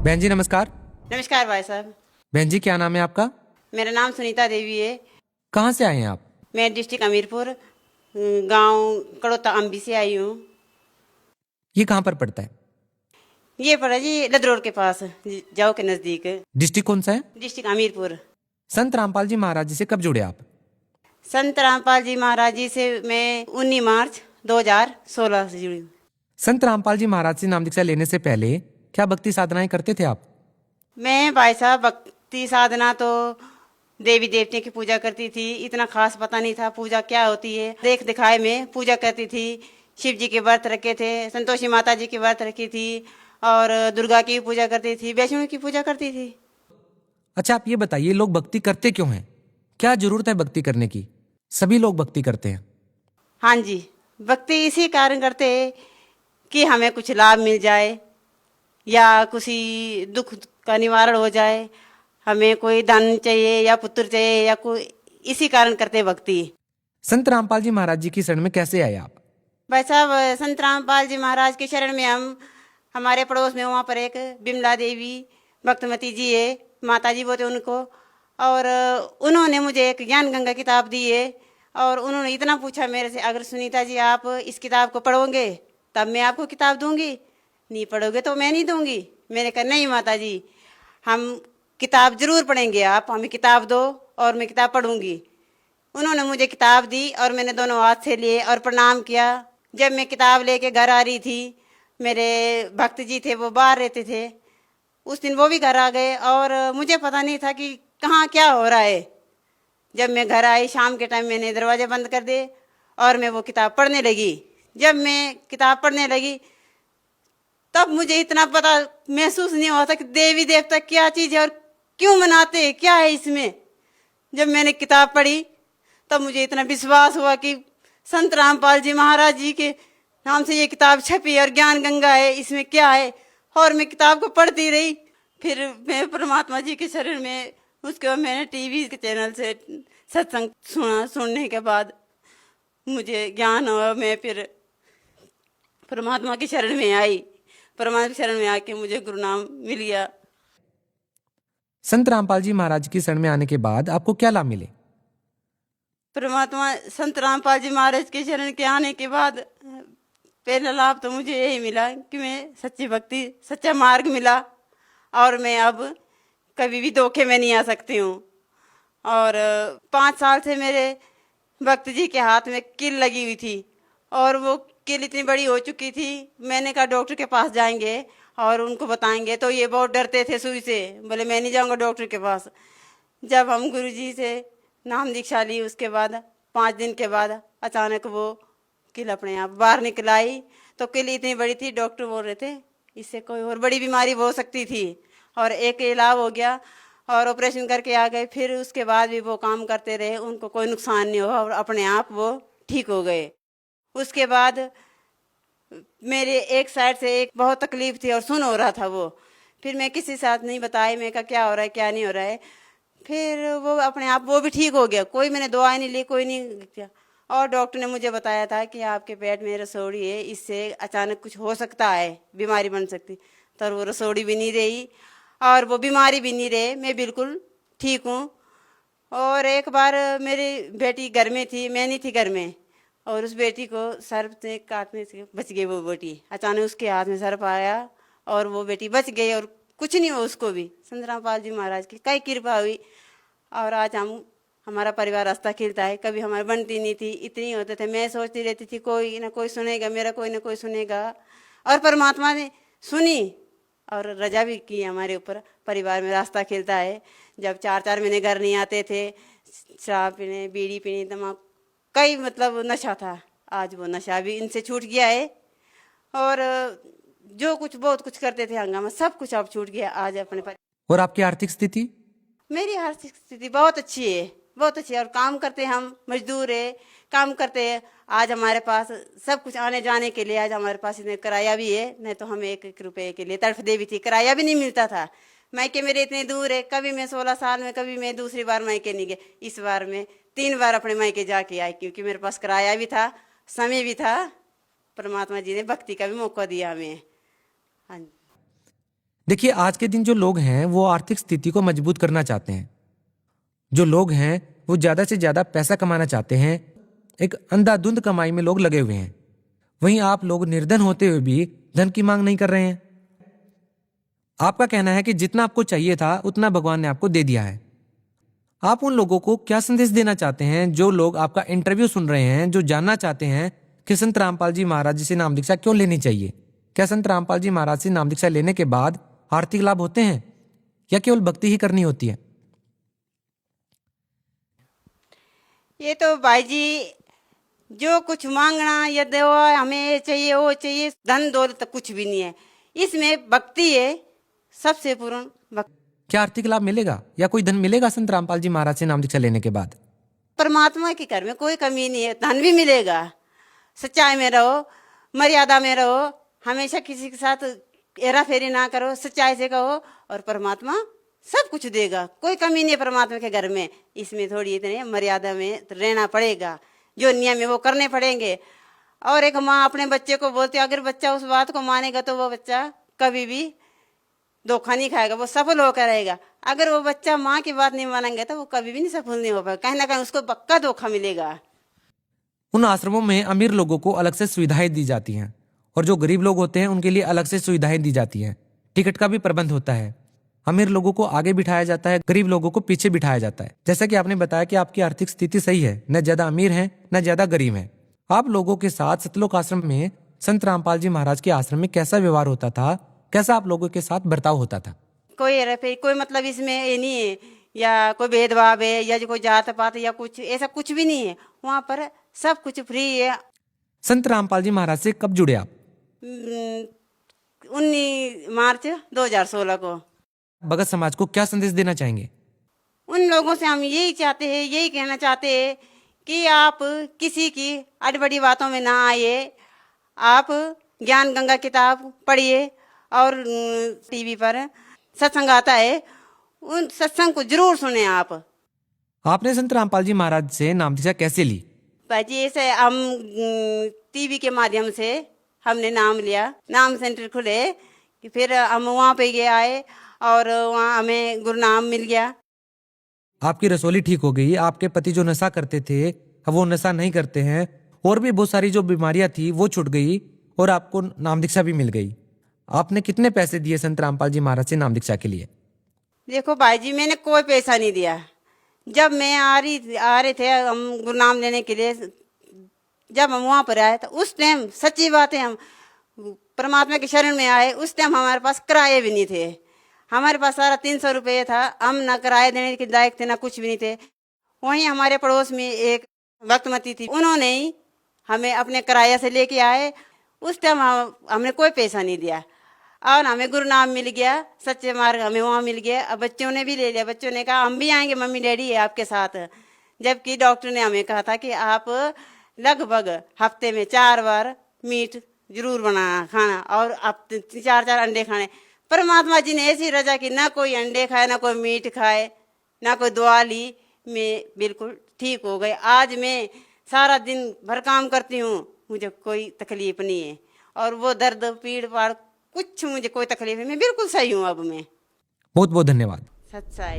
बहन जी नमस्कार। नमस्कार भाई साहब। बहन जी क्या नाम है आपका? मेरा नाम सुनीता देवी है। कहाँ से आए हैं आप? मैं डिस्ट्रिक्ट हमीरपुर गांव कड़ोता अम्बी से आई हूँ। ये कहाँ पर पड़ता है? ये पड़ा जी लद रोड के पास, जाओ के नज़दीक। डिस्ट्रिक्ट कौन सा है? डिस्ट्रिक्ट हमीरपुर। संत रामपाल जी महाराज जी से कब जुड़े आप? संत रामपाल जी महाराज जी से मैं 19 मार्च 2016 से जुड़ी हूँ। संत रामपाल जी महाराज से नाम दीक्षा लेने से पहले क्या भक्ति साधनाएं करते थे आप? मैं भाई साहब भक्ति साधना तो देवी देवते की पूजा करती थी। इतना खास पता नहीं था पूजा क्या होती है। देख दिखाए में पूजा करती थी। शिव जी के व्रत रखे थे, संतोषी माता जी के व्रत रखी थी, और दुर्गा की पूजा करती थी, वैष्णो की पूजा करती थी। अच्छा आप ये बताइए लोग भक्ति करते क्यों हैं? क्या जरूरत है भक्ति करने की? सभी लोग भक्ति करते हैं। हाँ जी, भक्ति इसी कारण करते हैं कि हमें कुछ लाभ मिल जाए या किसी दुख का निवारण हो जाए। हमें कोई धन चाहिए या पुत्र चाहिए या कोई, इसी कारण करते हैं भक्ति। संत रामपाल जी महाराज जी की शरण में कैसे आए आप? भाई साहब संत रामपाल जी महाराज के शरण में हम, हमारे पड़ोस में वहाँ पर एक बिमला देवी भक्तमती जी है, माता जी बोलते उनको, और उन्होंने मुझे एक ज्ञान गंगा किताब दी है। और उन्होंने इतना पूछा मेरे से, अगर सुनीता जी आप इस किताब को पढ़ोगे तब मैं आपको किताब दूंगी, नहीं पढ़ोगे तो मैं नहीं दूंगी। मैंने कहा नहीं माता जी, हम किताब जरूर पढ़ेंगे, आप हमें किताब दो और मैं किताब पढ़ूंगी। उन्होंने मुझे किताब दी और मैंने दोनों हाथ से लिए और प्रणाम किया। जब मैं किताब लेके घर आ रही थी, मेरे भक्त जी थे वो बाहर रहते थे, उस दिन वो भी घर आ गए और मुझे पता नहीं था कि कहाँ क्या हो रहा है। जब मैं घर आई शाम के टाइम मैंने दरवाजे बंद कर दिए और मैं वो किताब पढ़ने लगी। जब मैं किताब पढ़ने लगी तब मुझे इतना पता महसूस नहीं हुआ था कि देवी देवता क्या चीज़ है और क्यों मनाते हैं, क्या है इसमें। जब मैंने किताब पढ़ी तब मुझे इतना विश्वास हुआ कि संत रामपाल जी महाराज जी के नाम से ये किताब छपी और ज्ञान गंगा है, इसमें क्या है। और मैं किताब को पढ़ती रही। फिर मैं परमात्मा जी के शरण में, उसके बाद मैंने टीवी के चैनल से सत्संग सुना। सुनने के बाद मुझे ज्ञान हुआ। मैं फिर परमात्मा की शरण में आई। परमात्मा की शरण में आके मुझे गुरु नाम मिल गया। संत रामपाल जी महाराज की शरण में आने के बाद आपको क्या लाभ मिले? परमात्मा संत रामपाल जी महाराज के शरण के आने के बाद पहला लाभ तो मुझे यही मिला कि मैं सच्ची भक्ति, सच्चा मार्ग मिला और मैं अब कभी भी धोखे में नहीं आ सकती हूँ। और 5 साल से मेरे भक्त जी के हाथ में कील लगी हुई थी और वो कील इतनी बड़ी हो चुकी थी। मैंने कहा डॉक्टर के पास जाएंगे और उनको बताएंगे, तो ये बहुत डरते थे सुई से, बोले मैं नहीं जाऊँगा डॉक्टर के पास। जब हम गुरु जी से नाम दीक्षा ली उसके बाद 5 दिन के बाद अचानक वो कील अपने आप बाहर निकल आई। तो कील इतनी बड़ी थी, डॉक्टर बोल रहे थे इससे कोई और बड़ी बीमारी हो सकती थी, और एक इलाज हो गया और ऑपरेशन करके आ गए। फिर उसके बाद भी वो काम करते रहे, उनको कोई नुकसान नहीं हुआ और अपने आप वो ठीक हो गए। उसके बाद मेरे एक साइड से एक बहुत तकलीफ थी और सुन हो रहा था वो। फिर मैं किसी साथ नहीं बताई, मैं कहा क्या हो रहा है क्या नहीं हो रहा है। फिर वो अपने आप वो भी ठीक हो गया। कोई मैंने दवाई नहीं ली, कोई नहीं किया। और डॉक्टर ने मुझे बताया था कि आपके पेट में रसोड़ी है, इससे अचानक कुछ हो सकता है, बीमारी बन सकती। तो वो रसोड़ी भी नहीं रही और वो बीमारी भी नहीं रहे, मैं बिल्कुल ठीक हूँ। और एक बार मेरी बेटी घर में थी, मैं नहीं थी घर में, और उस बेटी को सर्प से काटने से बच गई वो बेटी। अचानक उसके हाथ में सर्प आया और वो बेटी बच गई और कुछ नहीं हुआ उसको भी। संत रामपाल जी महाराज की कई कृपा हुई और आज हमारा परिवार रास्ता खिलता है। कभी हमारी बनती नहीं थी, इतनी होते थे, मैं सोचती रहती थी कोई ना कोई सुनेगा मेरा, कोई ना कोई सुनेगा, और परमात्मा ने सुनी और रजा भी की हमारे ऊपर। परिवार में रास्ता खिलता है। जब 4-4 महीने घर नहीं आते थे, शराब पीने, बीड़ी पीने, तम्बाकू, कई मतलब नशा था, आज वो नशा भी इनसे छूट गया है। और जो कुछ बहुत कुछ करते थे हंगामा, सब कुछ अब छूट गया आज अपने पर। और आपकी आर्थिक स्थिति? मेरी आर्थिक स्थिति बहुत अच्छी है, बहुत अच्छी है। और काम करते हैं, हम मजदूर है, काम करते हैं। आज हमारे पास सब कुछ आने जाने के लिए, आज हमारे पास इतने किराया भी है, नहीं तो हमें 1-1 रुपये के लिए तड़फ दे भी थी, किराया भी नहीं मिलता था। मायके मेरे इतने दूर है, कभी मैं 16 साल में कभी मैं दूसरी बार मायके नहीं गए। इस बार मैं 3 बार अपने मायके जाके आई, क्योंकि मेरे पास किराया भी था, समय भी था। परमात्मा जी ने भक्ति का भी मौका दिया हमें। हाँ जी। देखिए, आज के दिन जो लोग हैं वो आर्थिक स्थिति को मजबूत करना चाहते हैं। जो लोग हैं वो ज्यादा से ज्यादा पैसा कमाना चाहते हैं। एक अंधाधुंध कमाई में लोग लगे हुए हैं। वहीं आप लोग निर्धन होते हुए भी धन की मांग नहीं कर रहे हैं। आपका कहना है कि जितना आपको चाहिए था उतना भगवान ने आपको दे दिया है। आप उन लोगों को क्या संदेश देना चाहते हैं जो लोग आपका इंटरव्यू सुन रहे हैं, जो जानना चाहते हैं कि संत रामपाल जी महाराज जी से नाम दीक्षा क्यों लेनी चाहिए? क्या संत रामपाल जी महाराज से नाम दीक्षा लेने के बाद आर्थिक लाभ होते हैं या केवल भक्ति ही करनी होती है? ये तो भाई जी, जो कुछ मांगना या देवा हमें ये चाहिए वो चाहिए, धन दौलत कुछ भी नहीं है। इसमें भक्ति है सबसे पूर्ण भक्ति। क्या आर्थिक लाभ मिलेगा या कोई धन मिलेगा संत रामपाल जी महाराज से नाम दीक्षा लेने के बाद? परमात्मा के घर में कोई कमी नहीं है, धन भी मिलेगा। सच्चाई में रहो, मर्यादा में रहो, हमेशा किसी के साथ हेरा फेरी ना करो, सच्चाई से कहो और परमात्मा सब कुछ देगा। कोई कमी नहीं है परमात्मा के घर में। इसमें थोड़ी इतने मर्यादा में रहना पड़ेगा, जो नियम है वो करने पड़ेंगे। और एक माँ अपने बच्चे को बोलती है, अगर बच्चा उस बात को मानेगा तो वो बच्चा कभी भी धोखा नहीं खाएगा, वो सफल होकर रहेगा। अगर वो बच्चा माँ की बात नहीं मानेंगे तो वो कभी भी नहीं सफल नहीं हो पाएगा, कहीं ना कहीं उसको पक्का धोखा मिलेगा। उन आश्रमों में अमीर लोगों को अलग से सुविधाएं दी जाती हैं और जो गरीब लोग होते हैं उनके लिए अलग से सुविधाएं दी जाती हैं। टिकट का भी प्रबंध होता है। अमीर लोगों को आगे बिठाया जाता है, गरीब लोगों को पीछे बिठाया जाता है। जैसा कि आपने बताया कि आपकी आर्थिक स्थिति सही है, न ज्यादा अमीर है न ज्यादा गरीब है। आप लोगों के साथ सतलोक आश्रम में संत रामपाल जी महाराज के आश्रम में कैसा व्यवहार होता था? कैसा आप लोगों के साथ बर्ताव होता था? कोई मतलब इसमें ये नहीं है या कोई भेदभाव है या जो कोई जात पात या कुछ ऐसा कुछ भी नहीं है। वहाँ पर सब कुछ फ्री है। संत रामपाल जी महाराज से कब जुड़े आप? 19 मार्च 2016 को। भगत समाज को क्या संदेश देना चाहेंगे? उन लोगों से हम यही चाहते हैं, यही कहना चाहते हैं कि आप किसी की अड़बड़ी बातों में ना आइए। आप ज्ञान गंगा किताब पढ़िए और टीवी पर सत्संग आता है, उन सत्संग को जरूर सुने आप। आपने संत रामपाल जी महाराज से नाम दीक्षा कैसे ली? भाई ऐसे हम टीवी के माध्यम से हमने नाम लिया, नाम सेंटर खुले कि फिर हम वहाँ पे गए आए और वहाँ हमें गुरनाम मिल गया। आपकी रसोली ठीक हो गई, आपके पति जो नशा करते थे अब वो नशा नहीं करते हैं, और भी बहुत सारी जो बीमारियां थी वो छूट गई और आपको नाम दीक्षा भी मिल गई। आपने कितने पैसे दिए संत रामपाल जी महाराज से नाम दीक्षा के लिए? देखो भाई जी, मैंने कोई पैसा नहीं दिया। जब मैं आ रहे थे हम गुरनाम लेने के लिए, जब हम वहाँ पर आए तो उस टाइम सच्ची बात है, हम परमात्मा के शरण में आए, उस टाइम हमारे पास किराए भी नहीं थे। हमारे पास सारा 300 रुपये था। हम ना किराए देने के लायक थे ना कुछ भी नहीं थे। वहीं हमारे पड़ोस में एक भक्तमती थी, उन्होंने ही हमें अपने किराया से लेके आए। उस टाइम हमने कोई पैसा नहीं दिया और हमें गुरनाम मिल गया, सच्चे मार्ग हमें वहाँ मिल गया। अब बच्चों ने भी ले लिया। बच्चों ने कहा हम भी आएंगे, मम्मी डैडी है आपके साथ। जबकि डॉक्टर ने हमें कहा था कि आप लगभग हफ्ते में 4 बार मीट जरूर बनाना खाना और आप 4-4 अंडे खाने। परमात्मा जी ने ऐसी रजा की, ना कोई अंडे खाए ना कोई मीट खाए ना कोई दवा ली। मैं बिल्कुल ठीक हो गई। आज मैं सारा दिन भर काम करती हूँ, मुझे कोई तकलीफ नहीं है और वो दर्द पीड़ पाड़ कुछ मुझे कोई तकलीफ नहीं, मैं बिल्कुल सही हूँ। अब मैं बहुत बहुत धन्यवाद। सच्चाई।